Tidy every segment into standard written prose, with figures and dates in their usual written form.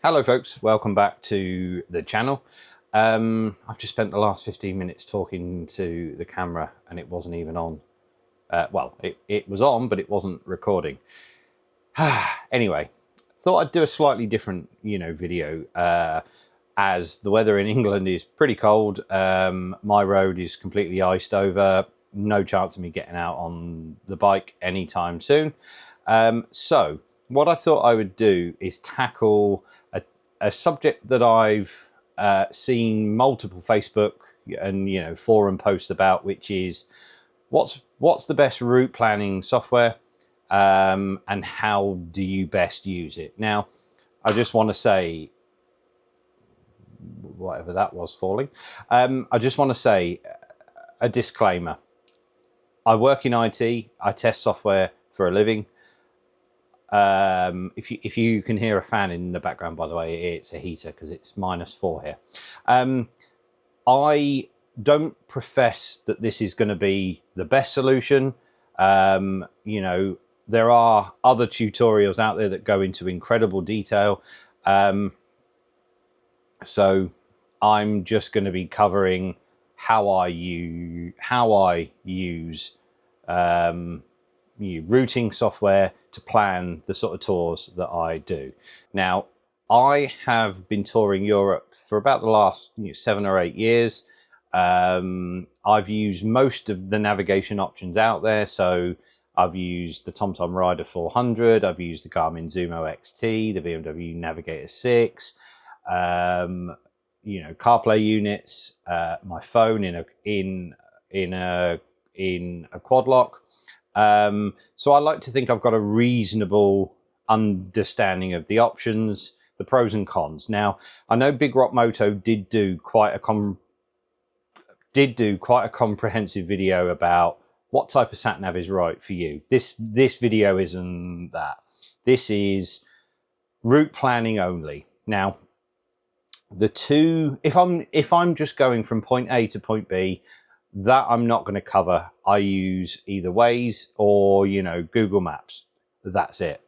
Hello folks, welcome back to the channel. I've just spent the last 15 minutes talking to the camera and it wasn't even on. Well, it was on, but it wasn't recording. Anyway, thought I'd do a slightly different, video, as the weather in England is pretty cold. My road is completely iced over. No chance of me getting out on the bike anytime soon. So what I thought I would do is tackle a subject that I've seen multiple Facebook and forum posts about, which is what's the best route planning software, and how do you best use it. Now, I just want to say, whatever that was falling, I just want to say a disclaimer. I work in IT. I test software for a living. If you can hear a fan in the background, by the way, it's a heater because it's -4 here. I don't profess that this is going to be the best solution. There are other tutorials out there that go into incredible detail. So I'm just going to be covering how I use routing software to plan the sort of tours that I do. Now, I have been touring Europe for about the last 7 or 8 years. I've used most of the navigation options out there. So I've used the TomTom Rider 400. I've used the Garmin Zumo XT, the BMW Navigator 6, CarPlay units, my phone in a quad lock. So I like to think I've got a reasonable understanding of the options, the pros and cons. Now, I know Big Rock Moto did do quite a comprehensive video about what type of sat nav is right for you. This video isn't that. This is route planning only. Now, the two, if I'm just going from point A to point B, that I'm not going to cover. I use either Waze or, Google Maps. That's it.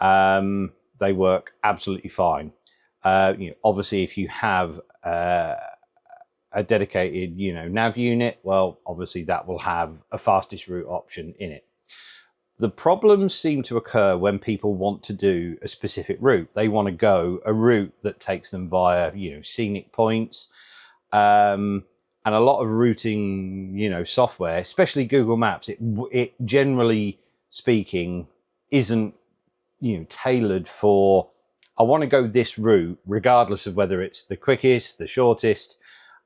They work absolutely fine. Obviously, if you have a dedicated, nav unit, well, obviously that will have a fastest route option in it. The problems seem to occur when people want to do a specific route. They want to go a route that takes them via, scenic points. And a lot of routing, software, especially Google Maps, it generally speaking isn't, tailored for, I want to go this route, regardless of whether it's the quickest, the shortest.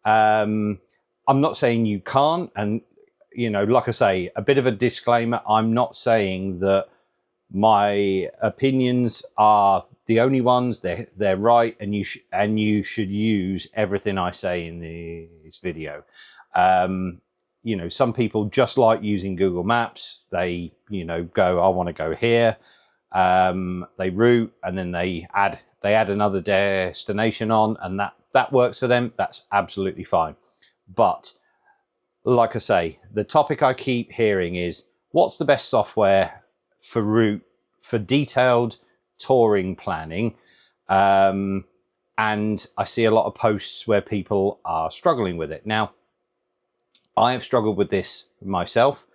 I'm not saying you can't. And, like I say, a bit of a disclaimer. I'm not saying that my opinions are the only ones. They're right, and you should use everything I say in this video. Some people just like using Google Maps. They go, I want to go here. They route, and then they add another destination on, and that works for them. That's absolutely fine. But like I say, the topic I keep hearing is what's the best software for detailed touring planning. And I see a lot of posts where people are struggling with it. Now, I have struggled with this myself.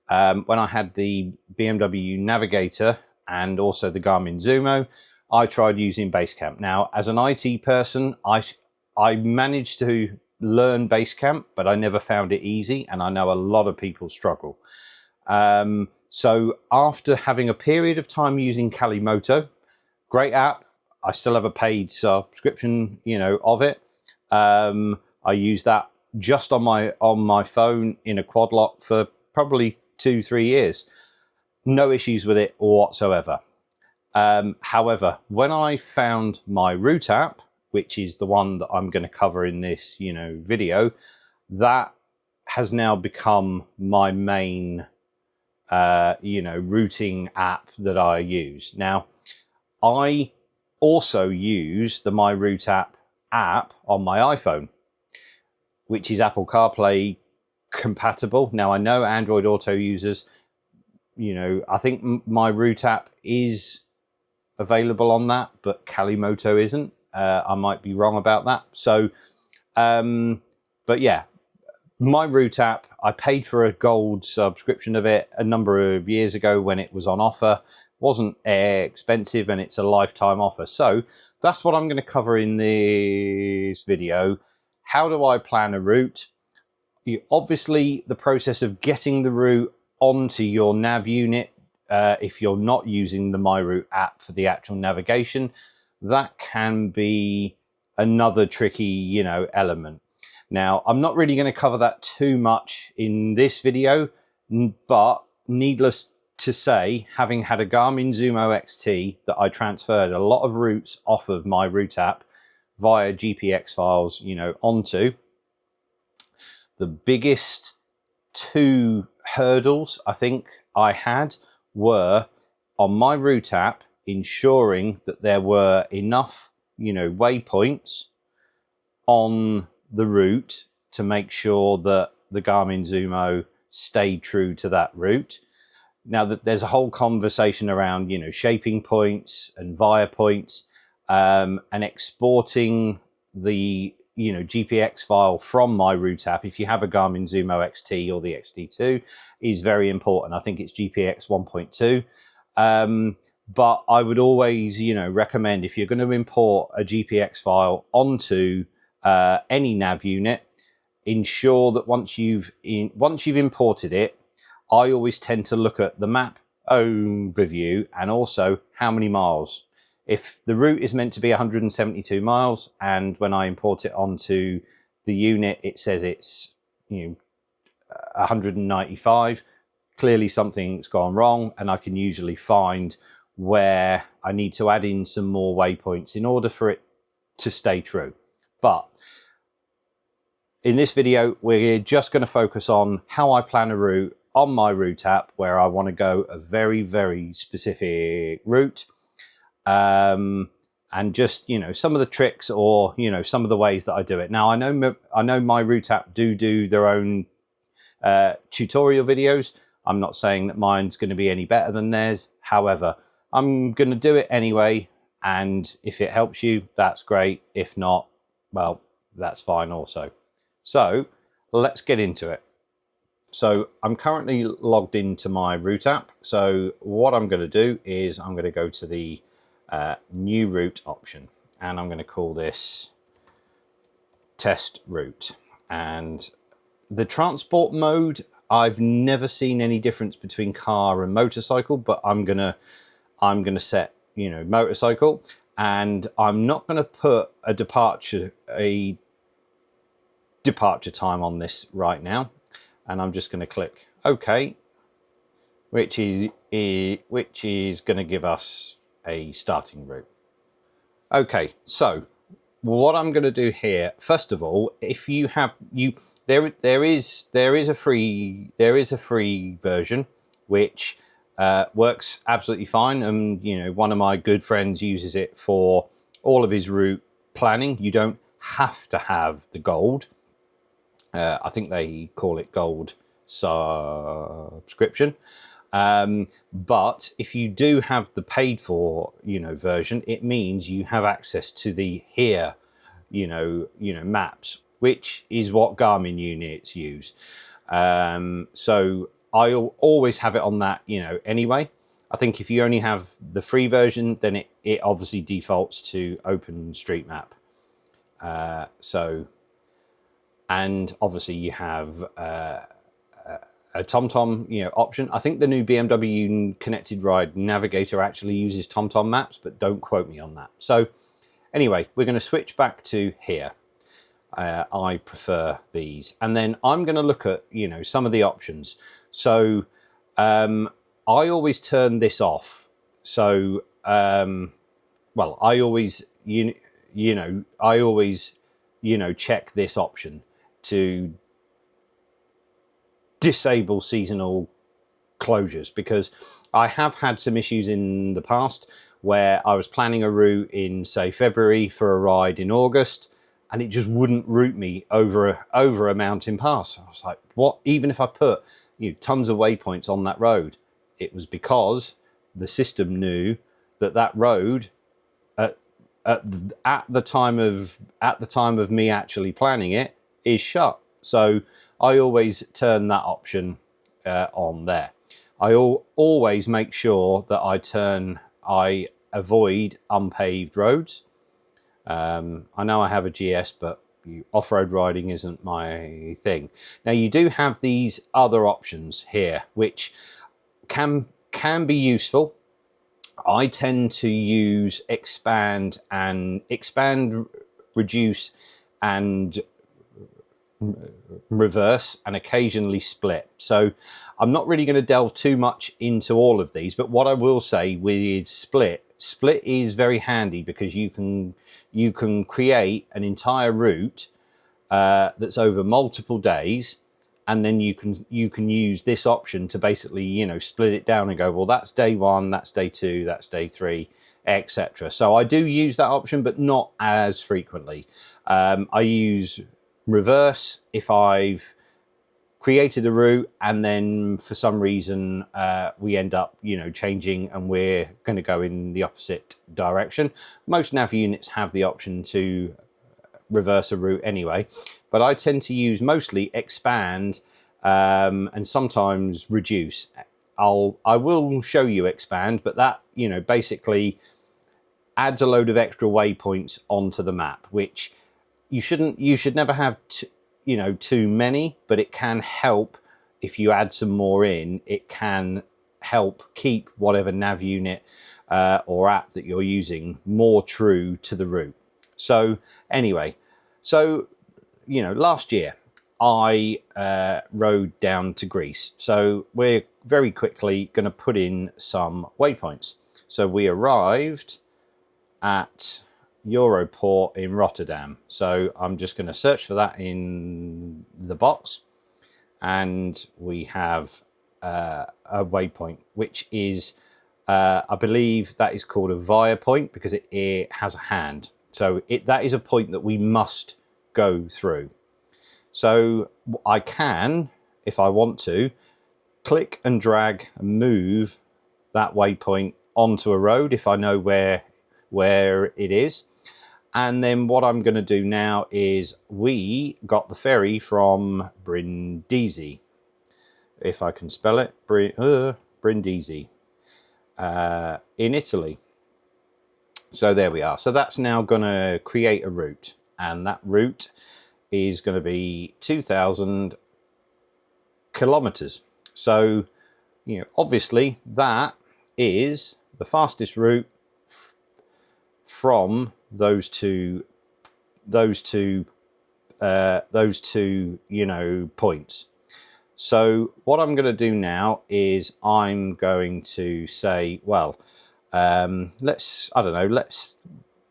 When I had the BMW Navigator and also the Garmin Zumo, I tried using Basecamp. Now, as an IT person, I managed to learn Basecamp, but I never found it easy. And I know a lot of people struggle. So after having a period of time using Kalimoto, great app. I still have a paid subscription, of it. I use that just on my phone in a quad lock for probably 2-3 years. No issues with it whatsoever. However, when I found MyRouteApp, which is the one that I'm going to cover in this, video, that has now become my main, routing app that I use. Now, I also use the MyRouteApp app on my iPhone, which is Apple CarPlay compatible. Now, I know Android Auto users, I think MyRouteApp is available on that, but Kalimoto isn't. I might be wrong about that. So, but yeah, MyRouteApp, I paid for a gold subscription of it a number of years ago when it was on offer. Wasn't expensive, and it's a lifetime offer. So that's what I'm going to cover in this video. How do I plan a route? Obviously, the process of getting the route onto your nav unit, if you're not using the MyRouteApp for the actual navigation, that can be another tricky, element. Now, I'm not really going to cover that too much in this video, but needless to say, having had a Garmin Zumo XT that I transferred a lot of routes off of MyRouteApp via GPX files, onto, the biggest two hurdles I think I had were on MyRouteApp ensuring that there were enough, waypoints on the route to make sure that the Garmin Zumo stayed true to that route. Now that there's a whole conversation around, shaping points and via points, and exporting the, GPX file from MyRouteApp, if you have a Garmin Zumo XT or the XT2, is very important. I think it's GPX 1.2. But I would always, recommend, if you're going to import a GPX file onto any nav unit, ensure that once you've imported it, I always tend to look at the map overview and also how many miles. If the route is meant to be 172 miles, and when I import it onto the unit, it says it's 195, clearly something's gone wrong, and I can usually find where I need to add in some more waypoints in order for it to stay true. But in this video, we're just going to focus on how I plan a route on MyRouteApp, where I want to go a very, very specific route. And just, some of the tricks, or, some of the ways that I do it. Now, I know MyRouteApp do their own tutorial videos. I'm not saying that mine's going to be any better than theirs. However, I'm going to do it anyway. And if it helps you, that's great. If not, well, that's fine also. So let's get into it. So I'm currently logged into MyRouteApp. So what I'm going to do is I'm going to go to the new route option, and I'm going to call this test route. And the transport mode, I've never seen any difference between car and motorcycle, but I'm going to set, motorcycle, and I'm not going to put a departure time on this right now. And I'm just going to click OK, which is going to give us a starting route. Okay, so what I'm going to do here, first of all, if you have there is a free version which works absolutely fine, and one of my good friends uses it for all of his route planning. You don't have to have the gold. I think they call it gold subscription. But if you do have the paid for, version, it means you have access to the here, maps, which is what Garmin units use. So I'll always have it on that, anyway. I think if you only have the free version, then it obviously defaults to OpenStreetMap. And obviously you have a TomTom, option. I think the new BMW Connected Ride Navigator actually uses TomTom maps, but don't quote me on that. So anyway, we're going to switch back to here. I prefer these. And then I'm going to look at, some of the options. So I always turn this off. So, well, I always, check this option to disable seasonal closures, because I have had some issues in the past where I was planning a route in, say, February for a ride in August, and it just wouldn't route me over a mountain pass. I was like, what? Even if I put tons of waypoints on that road, it was because the system knew that road at the time of me actually planning it is shut. So I always turn that option on there. I always make sure that I avoid unpaved roads. I know I have a GS, but off-road riding isn't my thing. Now you do have these other options here, which can be useful. I tend to use expand, reduce, and reverse, and occasionally split. So I'm not really going to delve too much into all of these, but what I will say with split is very handy because you can create an entire route that's over multiple days, and then you can use this option to basically, you know, split it down and go, well, that's day 1, that's day 2, that's day 3, etc. So I do use that option, but not as frequently. I use reverse if I've created a route and then for some reason we end up, you know, changing and we're going to go in the opposite direction. Most nav units have the option to reverse a route anyway, but I tend to use mostly expand and sometimes reduce. I will show you expand, but that, you know, basically adds a load of extra waypoints onto the map, which you should never have too many, but it can help. If you add some more in, it can help keep whatever nav unit or app that you're using more true to the route. So anyway, so, you know, last year I rode down to Greece. So we're very quickly going to put in some waypoints. So we arrived at Europort in Rotterdam. So I'm just going to search for that in the box. And we have a waypoint, which is, I believe that is called a via point because it has a hand. So that is a point that we must go through. So I can, if I want to, click and drag and move that waypoint onto a road if I know where it is. And then what I'm going to do now is we got the ferry from Brindisi, if I can spell it, Brindisi, in Italy. So there we are. So that's now going to create a route, and that route is going to be 2,000 kilometers. So, you know, obviously that is the fastest route from those two you know, points. So what I'm going to do now is I'm going to say, well,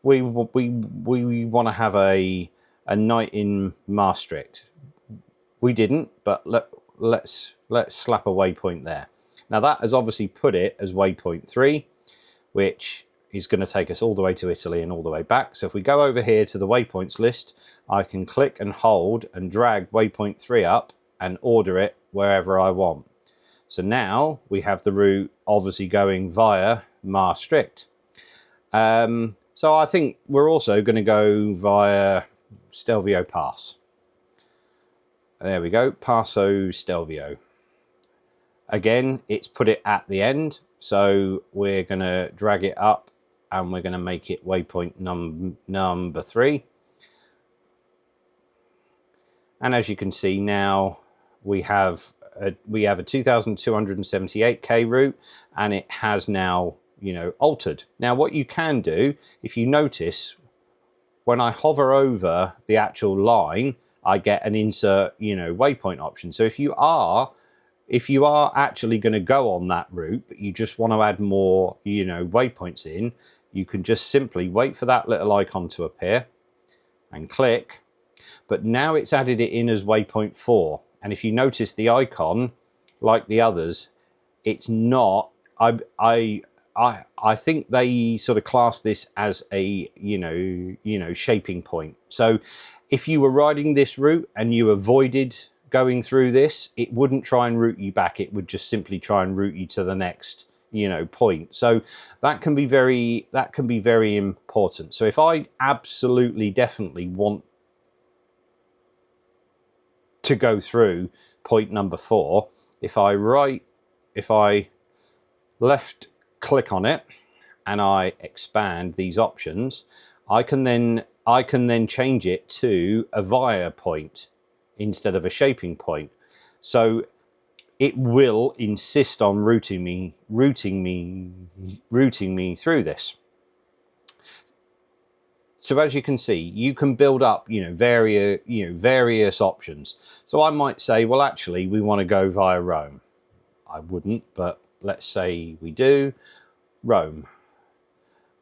we want to have a night in Maastricht. We didn't, but let's slap a waypoint there. Now that has obviously put it as waypoint 3, which is going to take us all the way to Italy and all the way back. So if we go over here to the waypoints list, I can click and hold and drag waypoint 3 up and order it wherever I want. So now we have the route obviously going via Maastricht. So I think we're also going to go via Stelvio Pass. There we go, Passo Stelvio. Again, it's put it at the end, so we're going to drag it up and we're going to make it waypoint number 3. And as you can see now, we have a 2,278k route, and it has now, you know, altered. Now what you can do, if you notice, when I hover over the actual line, I get an insert, you know, waypoint option. So if you are actually going to go on that route, but you just want to add more, you know, waypoints in, you can just simply wait for that little icon to appear and click. But now it's added it in as waypoint 4. And if you notice the icon, like the others, it's not, I think they sort of class this as a, you know, shaping point. So if you were riding this route and you avoided going through this, it wouldn't try and route you back. It would just simply try and route you to the next, point. So that can be very important. So if I absolutely definitely want to go through point number 4, if I left click on it and I expand these options, I can then change it to a via point instead of a shaping point. So it will insist on routing me through this. So as you can see, you can build up, various options. So I might say, well, actually, we want to go via Rome. I wouldn't, but let's say we do Rome.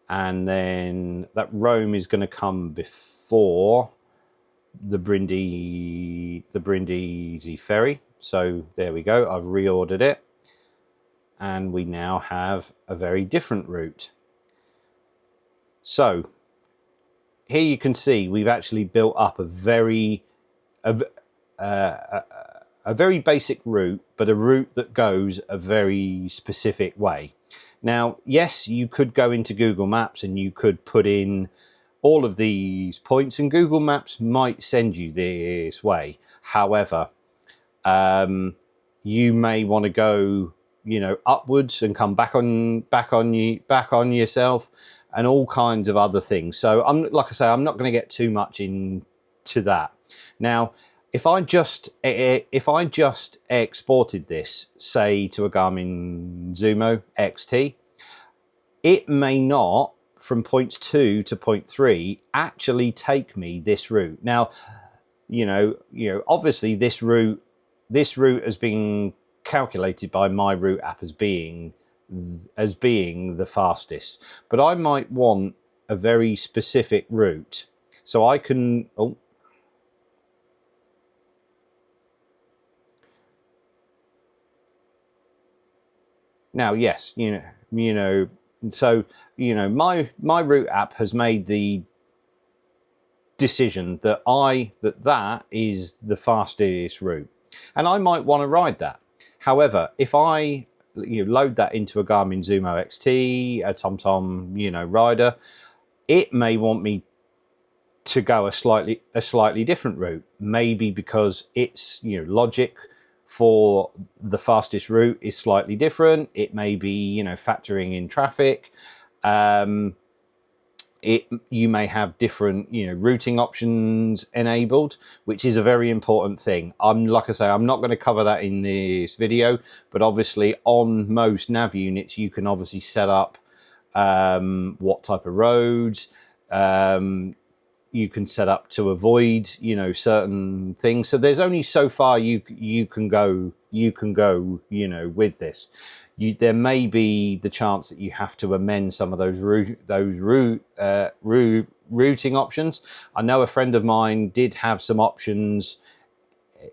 And then that Rome is going to come before the Brindisi ferry. So there we go. I've reordered it. And we now have a very different route. So here you can see we've actually built up a very basic route, but a route that goes a very specific way. Now, yes, you could go into Google Maps and you could put in all of these points, and Google Maps might send you this way. However, you may want to go, upwards and come back on yourself, and all kinds of other things. So like I say, I'm not going to get too much into that. Now, if I just exported this, say, to a Garmin Zumo XT, it may not, from points 2 to point 3, actually take me this route. Now, obviously this route has been calculated by MyRouteApp as being the fastest, but I might want a very specific route. So I can, now, yes, so, MyRouteApp has made the decision that that is the fastest route, and I might want to ride that. However, if I load that into a Garmin Zumo XT, a TomTom, rider, it may want me to go a slightly different route, maybe because its logic for the fastest route is slightly different. It may be factoring in traffic. You may have different routing options enabled, which is a very important thing. Like I say, I'm not going to cover that in this video, but obviously on most nav units you can obviously set up what type of roads you can set up to avoid certain things. So there's only so far you can go with this. There may be the chance that you have to amend some of those routing options. I know a friend of mine did have some options.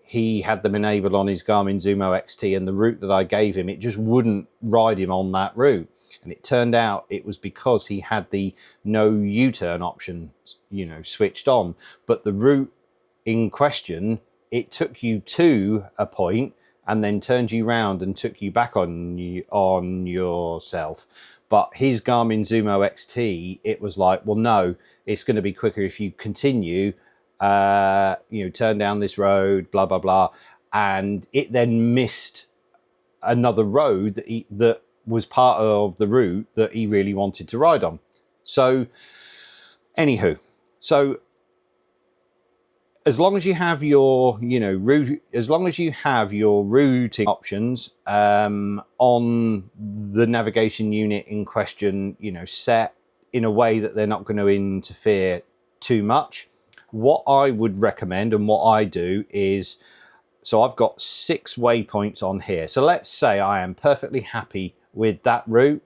He had them enabled on his Garmin Zumo XT, and the route that I gave him, it just wouldn't ride him on that route. And it turned out it was because he had the no U-turn option, switched on. But the route in question, it took you to a point and then turned you round and took you back on yourself. But his Garmin Zumo XT, it was like, well, no, it's going to be quicker if you continue, turn down this road, blah, blah, blah. And it then missed another road that was part of the route that he really wanted to ride on. So, anywho, so as long as you have your, as long as you have your routing options on the navigation unit in question, set in a way that they're not going to interfere too much, what I would recommend and what I do is, so I've got 6 waypoints on here. So let's say I am perfectly happy with that route.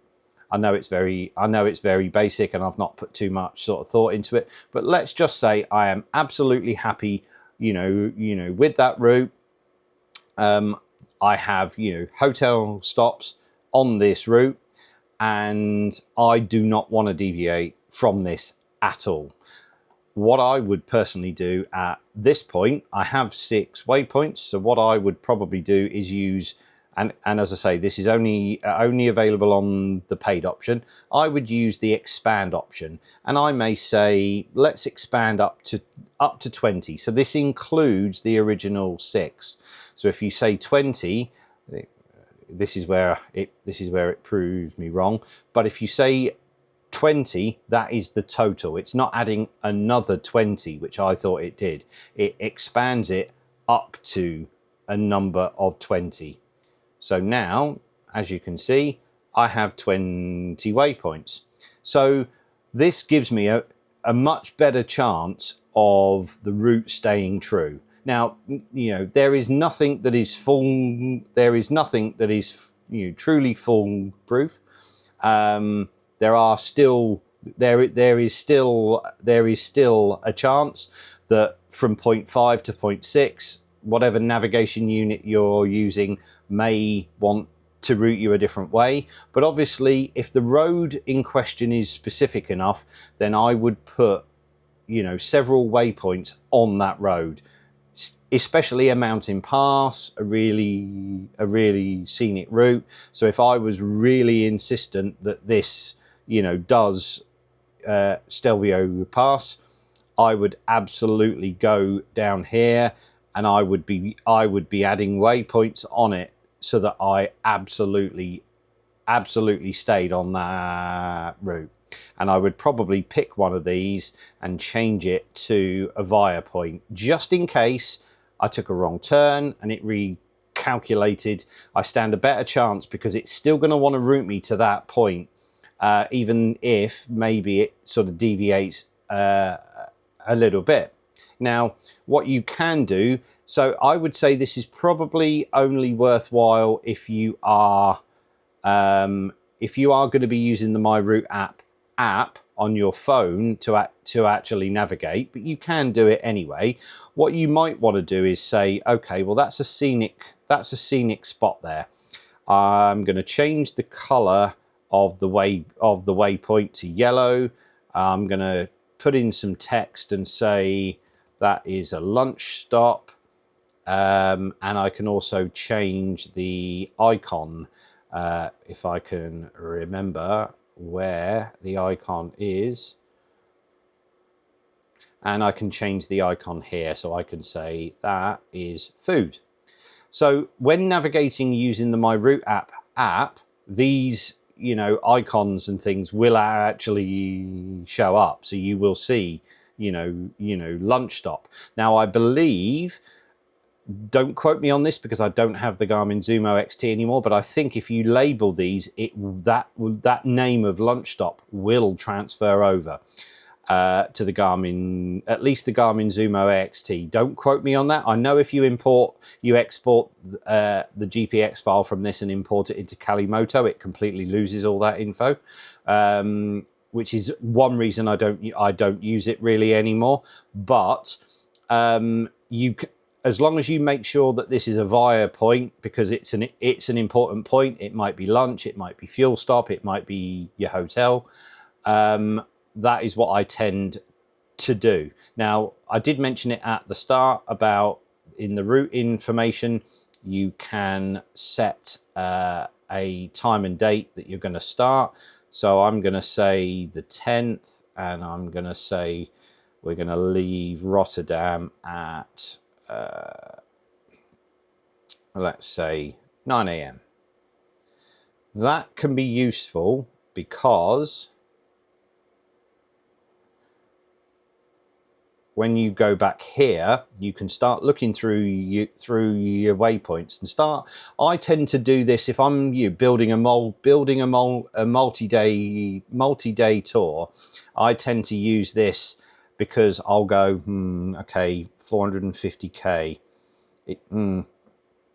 I know it's very basic and I've not put too much sort of thought into it, but let's just say I am absolutely happy, with that route. I have, hotel stops on this route, and I do not want to deviate from this at all. What I would personally do at this point, I have 6 waypoints. So what I would probably do is use and as I say, this is only available on the paid option. I would use the expand option, and I may say let's expand up to 20. So this includes the original 6. So if you say 20, this is where it proves me wrong. But if you say 20, that is the total. It's not adding another 20, which I thought it did. It expands it up to a number of 20. So now, as you can see, I have 20 waypoints. So this gives me a much better chance of the route staying true. Now, you know, there is nothing that is truly foolproof. There is still a chance that from point 5 to point 6, whatever navigation unit you're using may want to route you a different way. But obviously, if the road in question is specific enough, then I would put, you know, several waypoints on that road, especially a mountain pass, a really scenic route. So if I was really insistent that this, you know, does Stelvio Pass, I would absolutely go down here, and I would be adding waypoints on it so that I absolutely stayed on that route. And I would probably pick one of these and change it to a via point, just in case I took a wrong turn and it recalculated. I stand a better chance because it's still going to want to route me to that point, even if maybe it sort of deviates a little bit. Now, what you can do, so I would say this is probably only worthwhile if you are going to be using the MyRouteApp app on your phone to actually navigate, but you can do it anyway. What you might want to do is say, okay, well that's a scenic spot there. I'm going to change the color of the waypoint to yellow. I'm going to put in some text and say that is a lunch stop, and I can also change the icon if I can remember where the icon is, and I can change the icon here, so I can say that is food. So when navigating using the MyRouteApp app, these, you know, icons and things will actually show up, so you will see, you know, lunch stop. Now I believe, don't quote me on this because I don't have the Garmin Zumo XT anymore, but I think if you label these, that name of lunch stop will transfer over to the Garmin, at least the Garmin Zumo XT. Don't quote me on that. I know if you export the GPX file from this and import it into Kalimoto, it completely loses all that info, which is one reason I don't use it really anymore. But as long as you make sure that this is a via point, because it's an important point. It might be lunch, it might be fuel stop, it might be your hotel. That is what I tend to do. Now, I did mention it at the start about in the route information, you can set a time and date that you're going to start. So I'm going to say the 10th, and I'm going to say we're going to leave Rotterdam at let's say 9 a.m. That can be useful because when you go back here, you can start looking through your waypoints and start. I tend to do this if I'm building a multi-day tour. I tend to use this because I'll go, okay, 450k.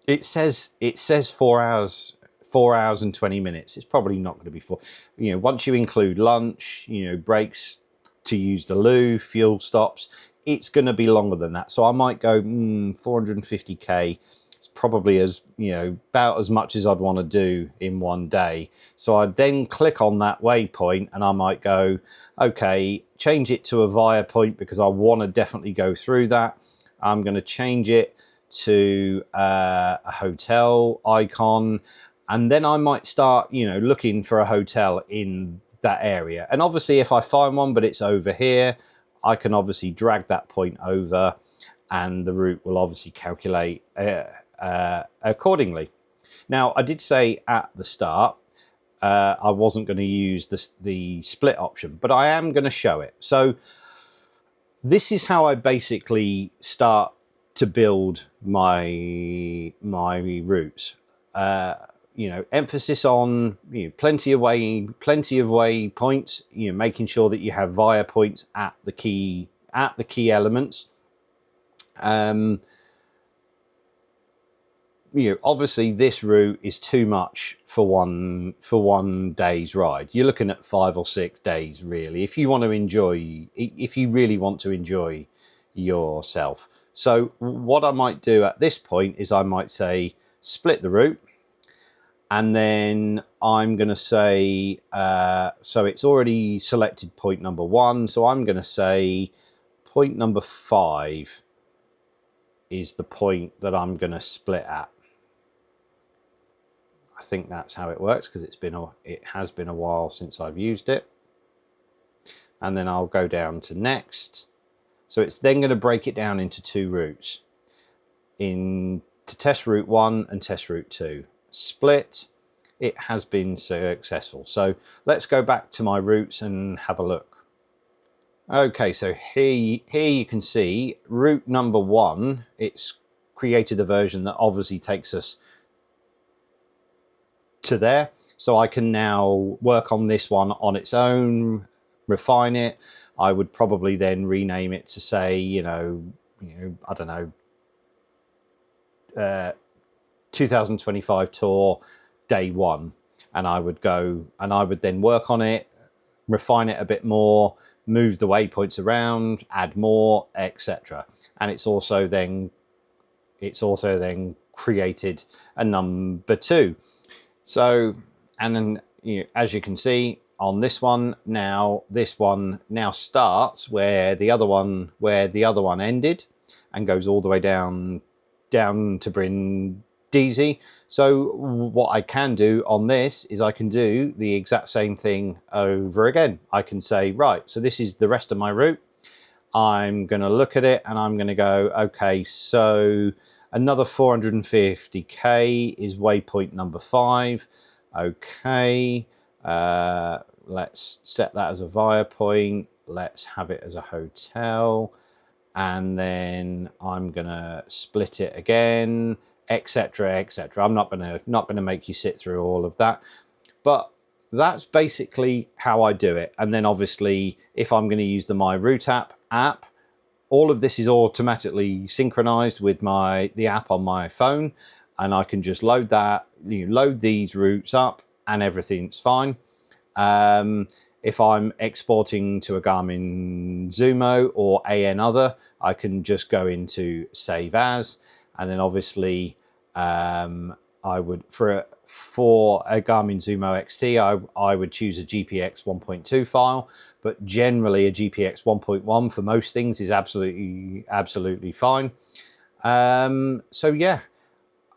It says 4 hours. 4 hours and 20 minutes. It's probably not going to be 4. You know, once you include lunch, breaks to use the loo, fuel stops, it's going to be longer than that. So I might go 450k. It's probably about as much as I'd want to do in one day. So I'd then click on that waypoint and I might go, okay, change it to a via point because I want to definitely go through that. I'm going to change it to a hotel icon, and then I might start, you know, looking for a hotel in that area. And obviously if I find one but it's over here, I can obviously drag that point over and the route will obviously calculate accordingly. Now, I did say at the start I wasn't going to use the split option, but I am going to show it. So this is how I basically start to build my routes. You know, emphasis on, you know, plenty of waypoints. You know, making sure that you have via points at the key elements. You know, obviously this route is too much for one day's ride. You're looking at 5 or 6 days really, if you want to enjoy, if you really want to enjoy yourself. So what I might do at this point is I might say split the route, and then I'm going to say, so it's already selected point number 1, so I'm going to say point number 5 is the point that I'm going to split at. I think that's how it works, because it has been a while since I've used it. And then I'll go down to next. So it's then going to break it down into 2 routes, into test route 1 and test route 2. Split, it has been successful. So let's go back to my routes and have a look. Okay, so here you can see route number 1. It's created a version that obviously takes us to there, so I can now work on this one on its own, refine it. I would probably then rename it to say, you know, I don't know, 2025 tour day 1, and I would go and I would then work on it, refine it a bit more, move the waypoints around, add more, etc. And it's also then created a number 2. So, and then, you know, as you can see on this one now starts where the other one ended, and goes all the way down to Brindisi. So what I can do on this is I can do the exact same thing over again. I can say, right, so this is the rest of my route. I'm going to look at it and I'm going to go, okay, so another 450k is waypoint number 5. Okay, let's set that as a via point. Let's have it as a hotel, and then I'm gonna split it again, etc., etc. I'm not gonna make you sit through all of that, but that's basically how I do it. And then obviously, if I'm going to use the MyRouteApp app, all of this is automatically synchronized with the app on my phone, and I can just load these routes up and everything's fine. If I'm exporting to a Garmin Zumo or AN I can just go into save as, and then obviously I would, for a Garmin Zumo XT, I would choose a GPX 1.2 file, but generally a GPX 1.1 for most things is absolutely fine. So yeah,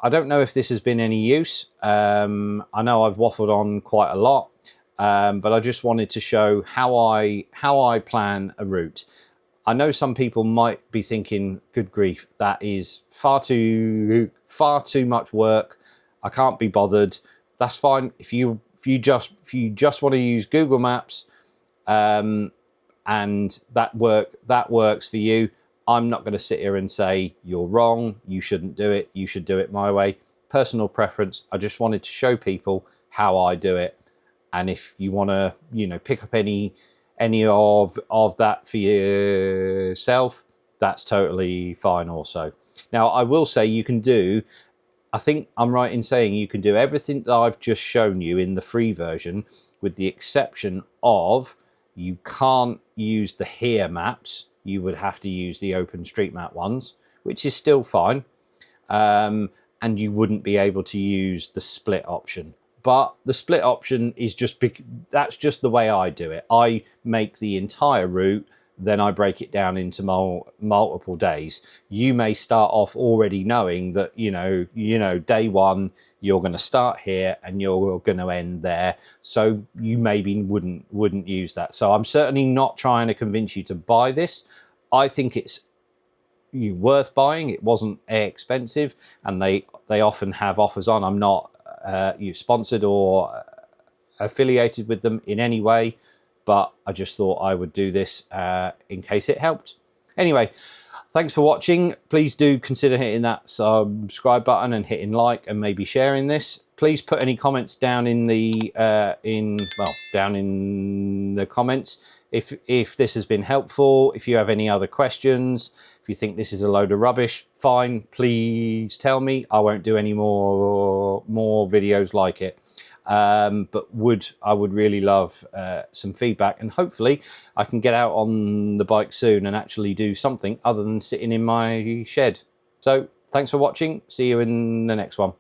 I don't know if this has been any use. I know I've waffled on quite a lot, but I just wanted to show how I plan a route. I know some people might be thinking, good grief, that is far too much work. I can't be bothered. That's fine. If you just want to use Google Maps, and that works for you, I'm not going to sit here and say you're wrong, you shouldn't do it, you should do it my way. Personal preference. I just wanted to show people how I do it, and if you want to, pick up any of that for yourself, that's totally fine also. Now, I will say you can do, I think I'm right in saying you can do everything that I've just shown you in the free version, with the exception of you can't use the here maps. You would have to use the OpenStreetMap ones, which is still fine. And you wouldn't be able to use the split option. But the split option is that's just the way I do it. I make the entire route then I break it down into multiple days. You may start off already knowing that, day one, you're going to start here and you're going to end there. So you maybe wouldn't use that. So I'm certainly not trying to convince you to buy this. I think it's worth buying. It wasn't expensive, and they often have offers on. I'm not sponsored or affiliated with them in any way, but I just thought I would do this in case it helped. Anyway, thanks for watching. Please do consider hitting that subscribe button and hitting like and maybe sharing this. Please put any comments down in the down in the comments if this has been helpful. If you have any other questions, if you think this is a load of rubbish, fine, please tell me. I won't do any more videos like it. But I would really love some feedback, and hopefully I can get out on the bike soon and actually do something other than sitting in my shed. So thanks for watching. See you in the next one.